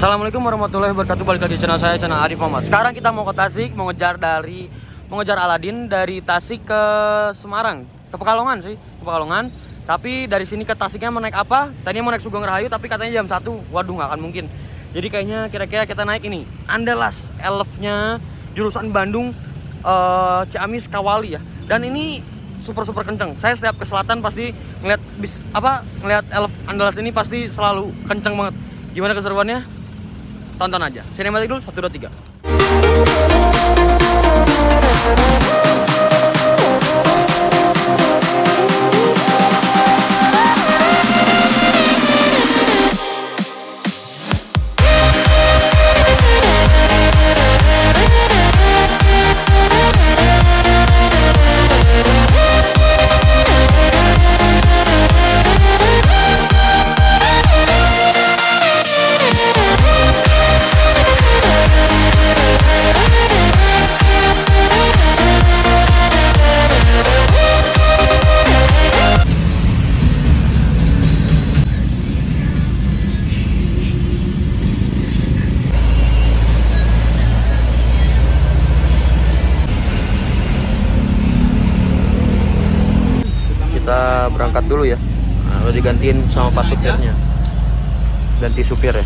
Assalamualaikum warahmatullahi wabarakatuh. Balik lagi di channel saya, channel Arif Muhammad. Sekarang kita mau ke Tasik, mau ngejar Aladin dari Tasik ke Semarang, ke Pekalongan sih, ke Pekalongan. Tapi dari sini ke Tasiknya mau naik apa? Tadinya mau naik Sugeng Rahayu, tapi katanya jam 1. Waduh, nggak akan mungkin. Jadi kayaknya kira-kira kita naik ini Andalas Elf-nya jurusan Bandung, Ciamis Kawali ya. Dan ini super kenceng. Saya setiap ke selatan pasti ngeliat Elf Andalas ini pasti selalu kenceng banget. Gimana keseruannya? Tonton aja. Sinematik dulu, 1, 2, 3. Kita berangkat dulu ya. Nah, lo digantiin sama pas supirnya. Ganti supir ya.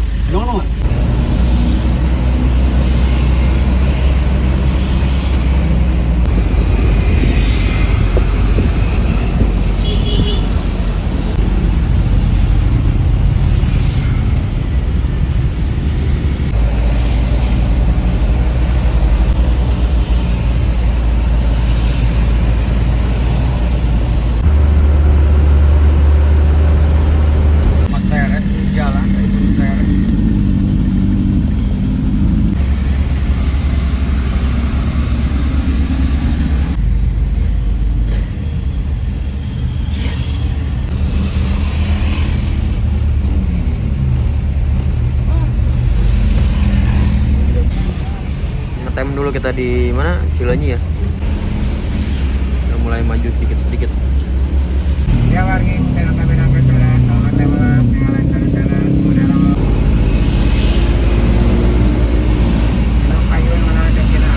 Ngetem dulu kita di mana? Cileunyi ya. Udah mulai maju sedikit. Ya wargi, dengan kamera berjalan, selamat jalan, dengan lancar jalan, kemudian kayu yang mana ada kira.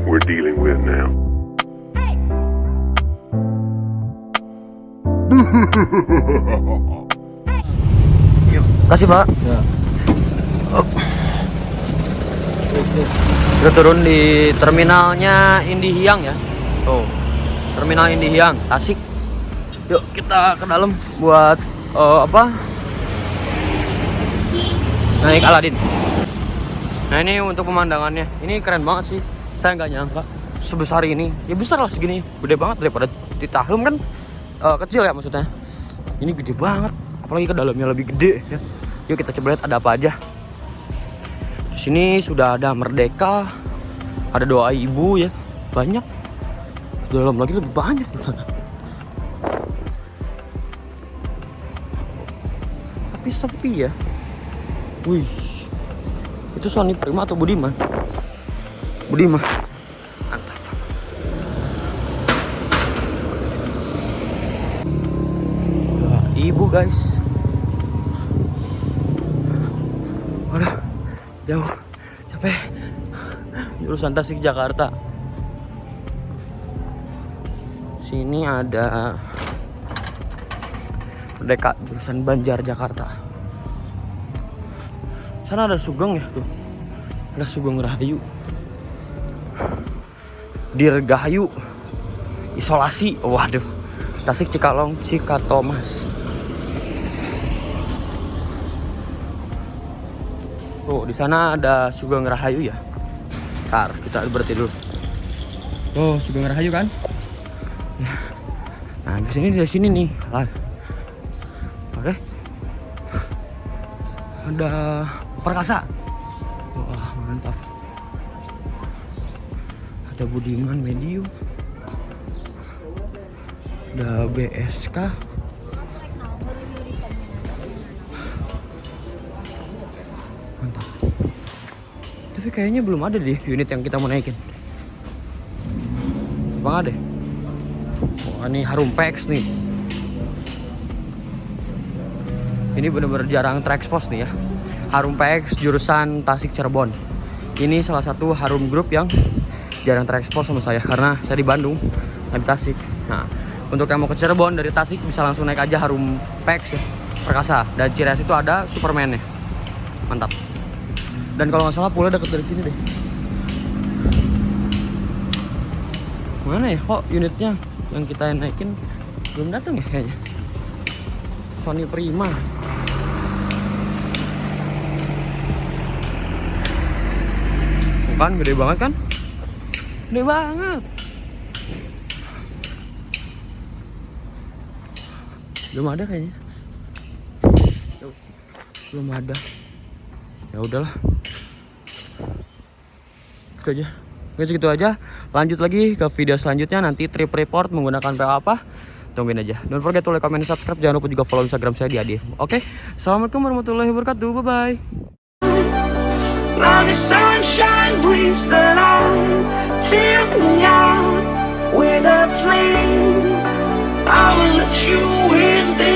client we're dealing with now. Yuk, kasih Pak. Ya. Kita turun di terminalnya Indihiyang ya. Tuh, terminal Indihiyang, Tasik. Yuk kita ke dalam buat apa? Naik Aladin. Nah ini untuk pemandangannya. Ini keren banget sih. Saya nggak nyangka sebesar ini. Ya besar lah segini. Gede banget daripada Titahum kan kecil ya maksudnya. Ini gede banget. Apalagi ke dalamnya lebih gede ya. Yuk kita coba lihat ada apa aja. Di sini sudah ada Merdeka, ada doa ibu ya, banyak. Di dalam lagi lebih banyak di sana. Tapi sepi ya. Wih, itu Sony Prima atau Budiman? Budiman, mantap. Doa ibu guys. Waduh, jauh, capek. Jurusan Tasik Jakarta. Sini ada Merdeka jurusan Banjar Jakarta. Sana ada Sugeng ya tuh. Ada Sugeng Rahayu. Dirgahayu. Isolasi. Waduh. Tasik Cikalong Cikatomas. Tuh, di sana ada Sugeng Rahayu ya. Ntar kita berhenti dulu. Tuh, Sugeng Rahayu kan? Nah, di sini nih. Oke. Ada Perkasa. Wah, mantap. Ada Budiman Medium. Ada BSK. Mantap. Tapi kayaknya belum ada deh unit yang kita mau naikin. Bang ada. Wah, ini Harum PX nih. Ini benar-benar jarang terekspos nih ya. Harum PX jurusan Tasik Cirebon. Ini salah satu Harum Group yang jarang terekspos sama saya karena saya di Bandung, di Tasik. Nah, untuk yang mau ke Cirebon dari Tasik bisa langsung naik aja Harum PX ya, Perkasa. Dan Cires itu ada Superman-nya. Mantap. Dan kalau nggak salah pula deket dari sini deh. Mana ya kok unitnya yang kita naikin belum datang ya kayaknya. Sony Prima. Kan gede banget kan? Gede banget. Belum ada kayaknya. Belum ada. Ya udahlah. Gitu aja. Oke, segitu aja. Lanjut lagi ke video selanjutnya, nanti trip report menggunakan PO apa. Tungguin aja. Don't forget to like, comment, subscribe. Jangan lupa juga follow Instagram saya di Adi. Oke. Assalamualaikum warahmatullahi wabarakatuh. Bye bye. Now the sunshine brings the light, fill me out with a flame. I will let you in this.